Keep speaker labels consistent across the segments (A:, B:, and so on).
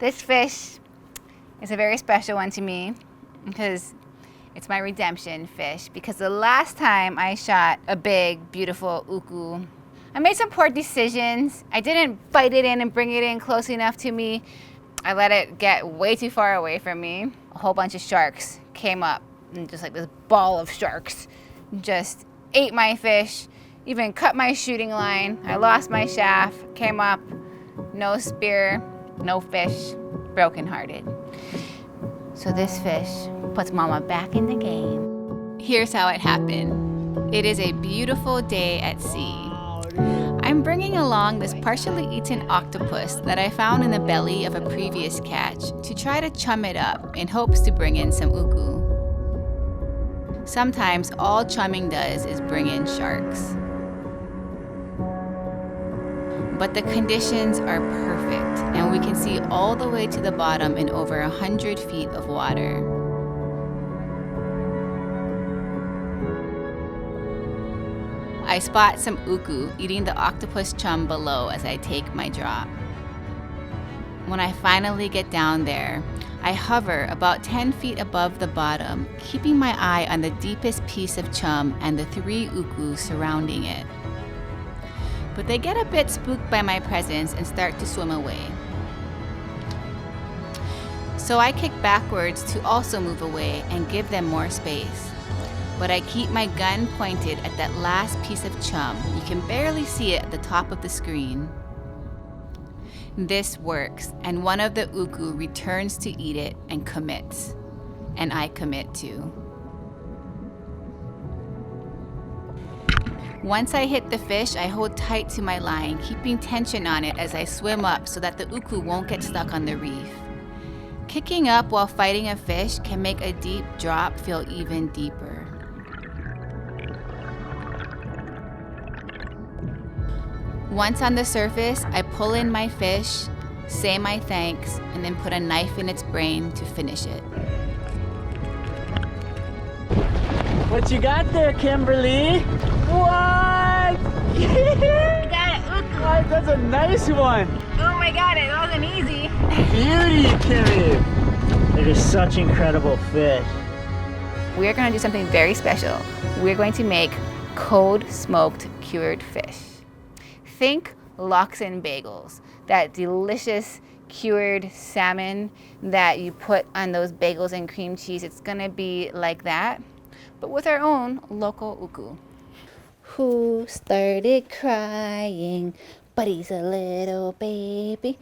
A: This fish is a very special one to me because it's my redemption fish. Because the last time I shot a big, beautiful uku, I made some poor decisions. I didn't bite it in and bring it in close enough to me. I let it get way too far away from me. A whole bunch of sharks came up, and just like this ball of sharks just ate my fish, even cut my shooting line. I lost my shaft, came up, no spear, no fish, brokenhearted. So this fish puts mama back in the game. Here's how it happened. It is a beautiful day at sea. I'm bringing along this partially eaten octopus that I found in the belly of a previous catch to try to chum it up in hopes to bring in some uku. Sometimes all chumming does is bring in sharks. But the conditions are perfect, and we can see all the way to the bottom in over 100 feet of water. I spot some uku eating the octopus chum below as I take my drop. When I finally get down there, I hover about 10 feet above the bottom, keeping my eye on the deepest piece of chum and the 3 uku surrounding it. But they get a bit spooked by my presence and start to swim away. So I kick backwards to also move away and give them more space. But I keep my gun pointed at that last piece of chum. You can barely see it at the top of the screen. This works, and one of the uku returns to eat it and commits. And I commit too. Once I hit the fish, I hold tight to my line, keeping tension on it as I swim up so that the uku won't get stuck on the reef. Kicking up while fighting a fish can make a deep drop feel even deeper. Once on the surface, I pull in my fish, say my thanks, and then put a knife in its brain to finish it.
B: What you got there, Kimberly? What?
A: You got it, uku.
B: What? That's a nice one.
A: Oh my god, it wasn't easy.
B: Beauty, Kimmy. It is such incredible fish.
A: We're gonna do something very special. We're going to make cold smoked cured fish. Think Lox and Bagels, that delicious cured salmon that you put on those bagels and cream cheese. It's gonna be like that, but with our own local uku. Who started crying, but he's a little baby.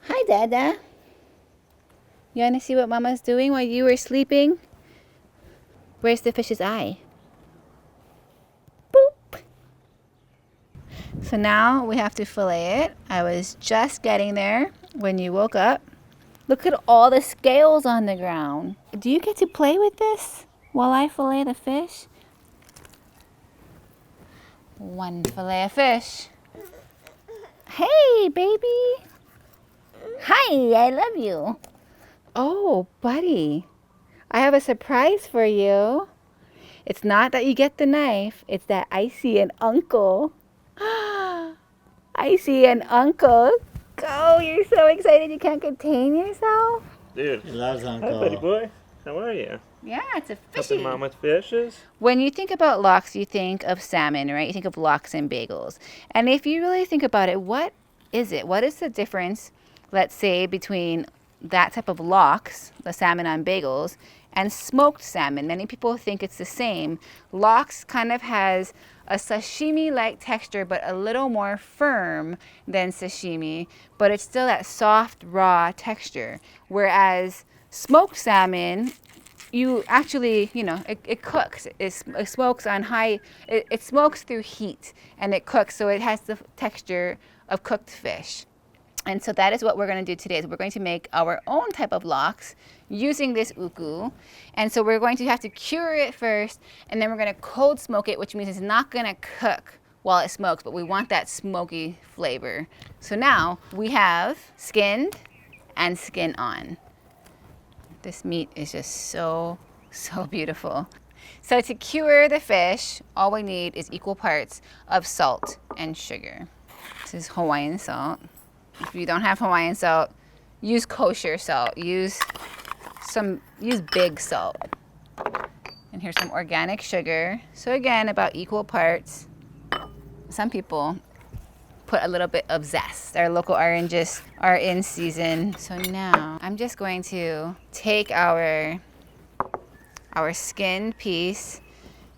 A: Hi, Dada. You wanna see what Mama's doing while you were sleeping? Where's the fish's eye? So now we have to fillet it. I was just getting there when you woke up. Look at all the scales on the ground. Do you get to play with this while I fillet the fish? One fillet of fish. Hey, baby. Hi, I love you. Oh, buddy. I have a surprise for you. It's not that you get the knife. It's that I see an uncle. I see an uncle. Oh, you're so excited you can't contain yourself.
C: Dude.
B: He loves Uncle.
C: Hi, buddy boy. How are you?
A: Yeah, it's a fishy.
C: Helping Mom with fishes?
A: When you think about lox, you think of salmon, right? You think of Lox and Bagels. And if you really think about it, what is it? What is the difference, let's say, between that type of lox, the salmon on bagels, and smoked salmon? Many people think it's the same. Lox kind of has a sashimi-like texture, but a little more firm than sashimi, but it's still that soft, raw texture. Whereas smoked salmon, you actually, it cooks. It smokes on high, it smokes through heat, and it cooks, so it has the texture of cooked fish. And so that is what we're going to do today. Is we're going to make our own type of lox using this uku. And so we're going to have to cure it first, and then we're going to cold smoke it, which means it's not going to cook while it smokes, but we want that smoky flavor. So now we have skinned and skin on. This meat is just so beautiful. So to cure the fish, all we need is equal parts of salt and sugar. This is Hawaiian salt. If you don't have Hawaiian salt, use kosher salt. Use big salt. And here's some organic sugar. So again, about equal parts. Some people put a little bit of zest. Our local oranges are in season. So now I'm just going to take our skinned piece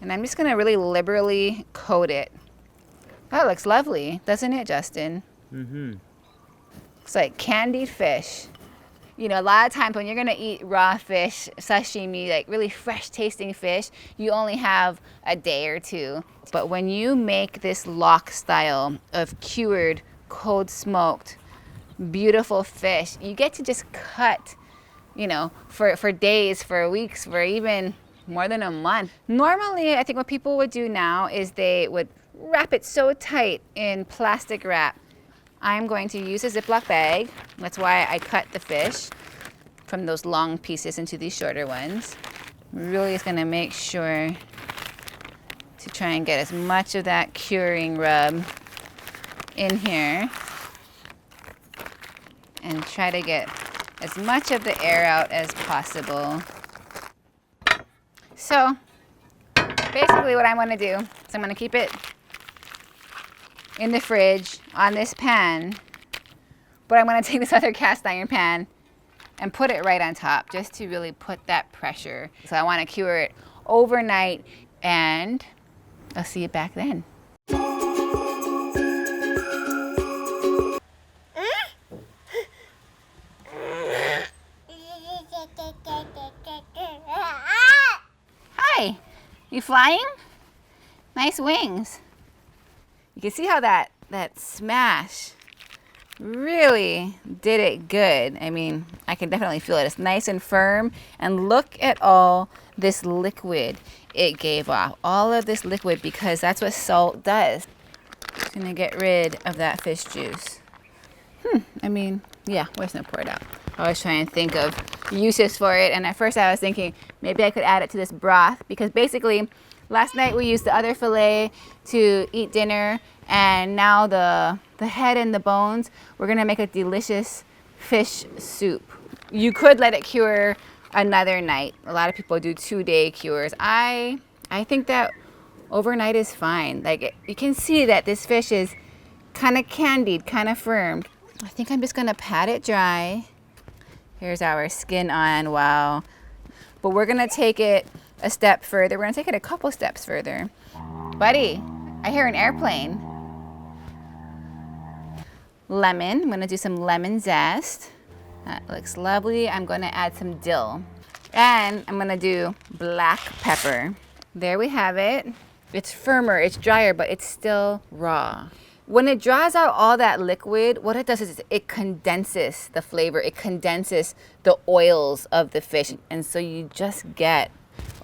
A: and I'm just gonna really liberally coat it. That looks lovely, doesn't it, Justin?
B: Mm-hmm.
A: It's like candied fish. You know, a lot of times when you're gonna eat raw fish, sashimi, like really fresh tasting fish, you only have a day or two. But when you make this lox style of cured, cold smoked, beautiful fish, you get to just cut, you know, for days, for weeks, for even more than a month. Normally, I think what people would do now is they would wrap it so tight in plastic wrap. I'm going to use a Ziploc bag. That's why I cut the fish from those long pieces into these shorter ones. Really is gonna make sure to try and get as much of that curing rub in here and try to get as much of the air out as possible. So basically what I'm gonna do is I'm gonna keep it in the fridge on this pan, but I'm gonna take this other cast iron pan and put it right on top just to really put that pressure. So I wanna cure it overnight and I'll see you back then. Hi, you flying? Nice wings. You can see how that smash really did it good. I mean, I can definitely feel it. It's nice and firm. And look at all this liquid it gave off. All of this liquid, because that's what salt does. It's gonna get rid of that fish juice. I mean, yeah, we're just gonna pour it out. I was trying to think of uses for it, and at first I was thinking maybe I could add it to this broth, because basically last night we used the other fillet to eat dinner, and now the head and the bones, we're gonna make a delicious fish soup. You could let it cure another night. A lot of people do 2-day cures. I think that overnight is fine. Like, you can see that this fish is kind of candied, kind of firm. I think I'm just gonna pat it dry. Here's our skin on, wow. But we're gonna take it a step further. We're gonna take it a couple steps further. Buddy, I hear an airplane. Lemon, I'm gonna do some lemon zest. That looks lovely. I'm gonna add some dill. And I'm gonna do black pepper. There we have it. It's firmer, it's drier, but it's still raw. When it draws out all that liquid, what it does is it condenses the flavor. It condenses the oils of the fish. And so you just get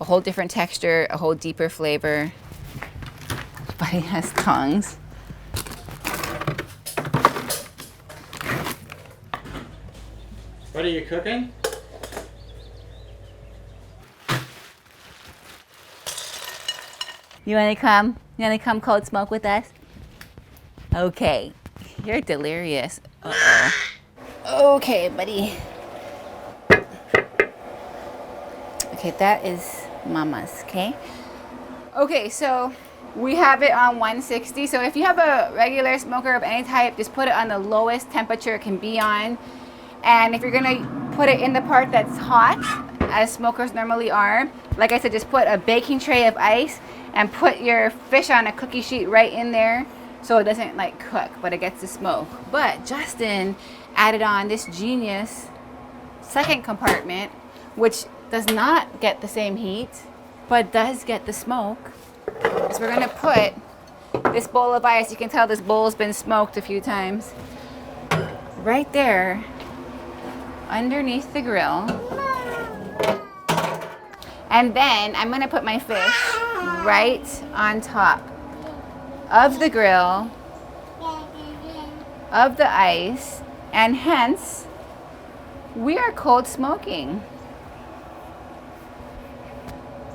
A: a whole different texture, a whole deeper flavor. Buddy has tongs.
B: What are you cooking?
A: You wanna come? You wanna come cold smoke with us? Okay, you're delirious. Uh-oh. Okay, buddy. Okay, that is mama's, okay? Okay, so we have it on 160. So if you have a regular smoker of any type, just put it on the lowest temperature it can be on. And if you're gonna put it in the part that's hot, as smokers normally are, like I said, just put a baking tray of ice and put your fish on a cookie sheet right in there, so it doesn't like cook, but it gets to smoke. But Justin added on this genius second compartment, which does not get the same heat, but does get the smoke. So we're gonna put this bowl of ice, you can tell this bowl's been smoked a few times, right there underneath the grill. And then I'm gonna put my fish right on top of the grill, of the ice, and hence we are cold smoking.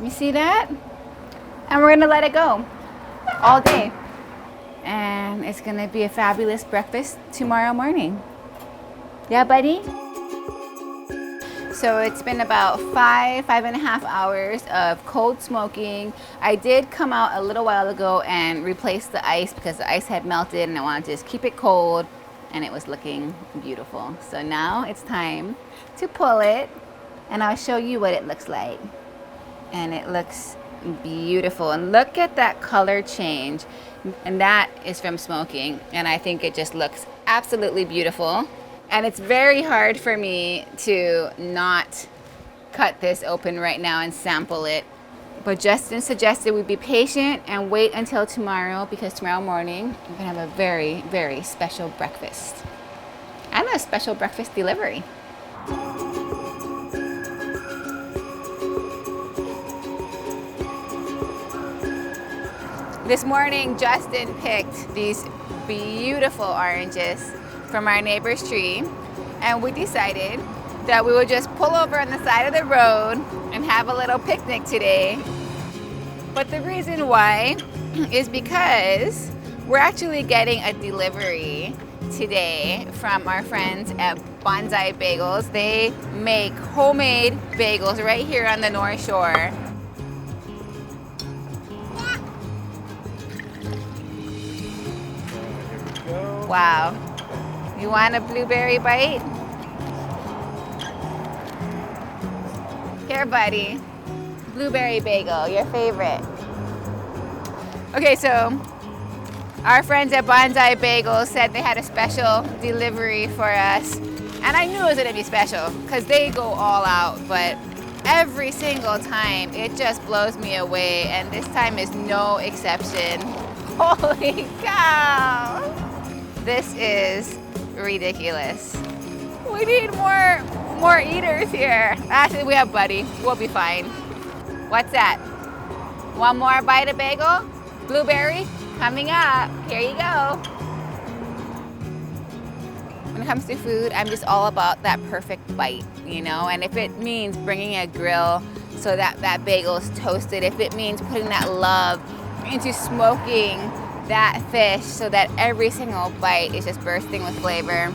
A: You see that? And we're gonna let it go all day. And it's gonna be a fabulous breakfast tomorrow morning. Yeah, buddy? So it's been about 5.5 hours of cold smoking. I did come out a little while ago and replace the ice because the ice had melted and I wanted to just keep it cold, and it was looking beautiful. So now it's time to pull it and I'll show you what it looks like. And it looks beautiful, and look at that color change, and that is from smoking, and I think it just looks absolutely beautiful. And it's very hard for me to not cut this open right now and sample it, but Justin suggested we be patient and wait until tomorrow, because tomorrow morning we're gonna have a very, very special breakfast and a special breakfast delivery. This morning, Justin picked these beautiful oranges from our neighbor's tree, and we decided that we would just pull over on the side of the road and have a little picnic today. But the reason why is because we're actually getting a delivery today from our friends at Bonsai Bagels. They make homemade bagels right here on the North Shore. Wow. You want a blueberry bite? Here, buddy. Blueberry bagel, your favorite. Okay, so our friends at Bonsai Bagels said they had a special delivery for us. And I knew it was gonna be special because they go all out, but every single time it just blows me away, and this time is no exception. Holy cow! This is ridiculous. We need more eaters here. Actually, we have Buddy. We'll be fine. What's that? One more bite of bagel? Blueberry? Coming up. Here you go. When it comes to food, I'm just all about that perfect bite, you know? And if it means bringing a grill so that that bagel is toasted, if it means putting that love into smoking that fish so that every single bite is just bursting with flavor,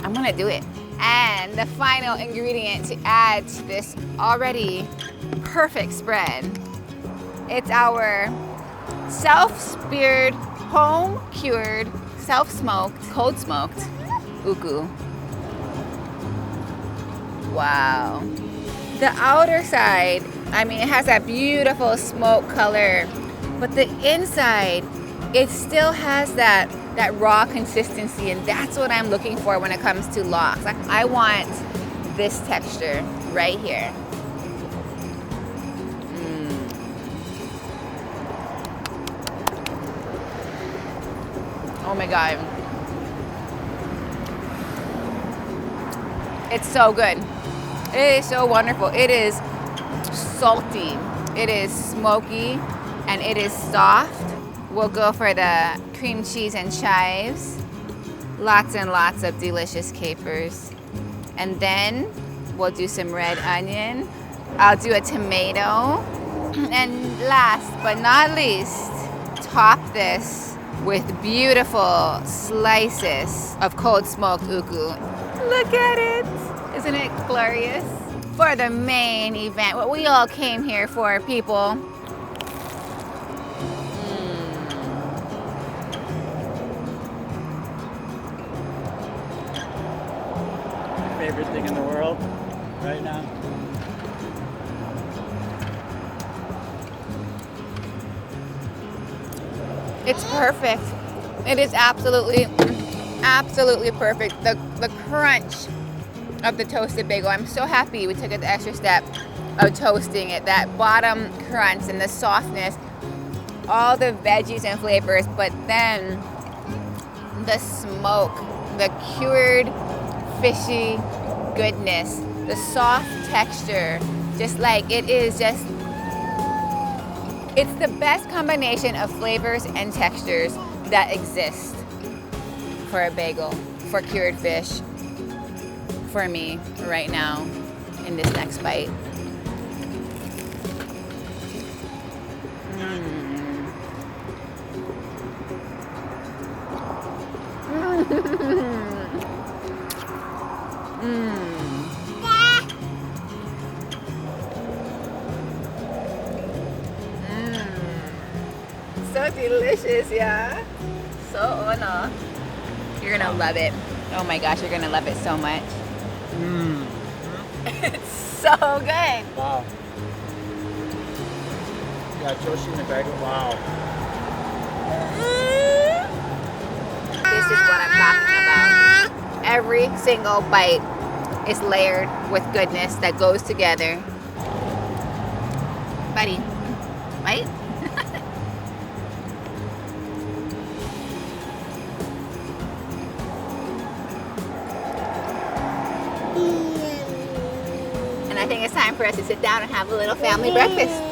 A: I'm gonna do it. And the final ingredient to add to this already perfect spread, it's our self-speared, home-cured, self-smoked, cold-smoked uku. Wow. The outer side, I mean, it has that beautiful smoke color, but the inside, it still has that raw consistency, and that's what I'm looking for when it comes to lox. I want this texture right here. Oh my God. It's so good. It is so wonderful. It is salty, it is smoky, and it is soft. We'll go for the cream cheese and chives. Lots and lots of delicious capers. And then we'll do some red onion. I'll do a tomato. And last but not least, top this with beautiful slices of cold smoked uku. Look at it. Isn't it glorious? For the main event, what we all came here for, people.
B: Favorite thing in the world right now.
A: It's perfect. It is absolutely perfect. The crunch of the toasted bagel. I'm so happy we took the extra step of toasting it. That bottom crunch and the softness, all the veggies and flavors, but then the smoke, the cured fishy goodness, the soft texture, just like it is just, it's the best combination of flavors and textures that exist for a bagel, for cured fish, for me right now in this next bite. Delicious, yeah. So ono. You're gonna love it. Oh my gosh, you're gonna love it so much.
B: Mmm.
A: It's so good.
B: Wow. Yeah, Joshi in the bagel. Wow.
A: This is what I'm talking about. Every single bite is layered with goodness that goes together. Buddy, bite? And I think it's time for us to sit down and have a little family breakfast.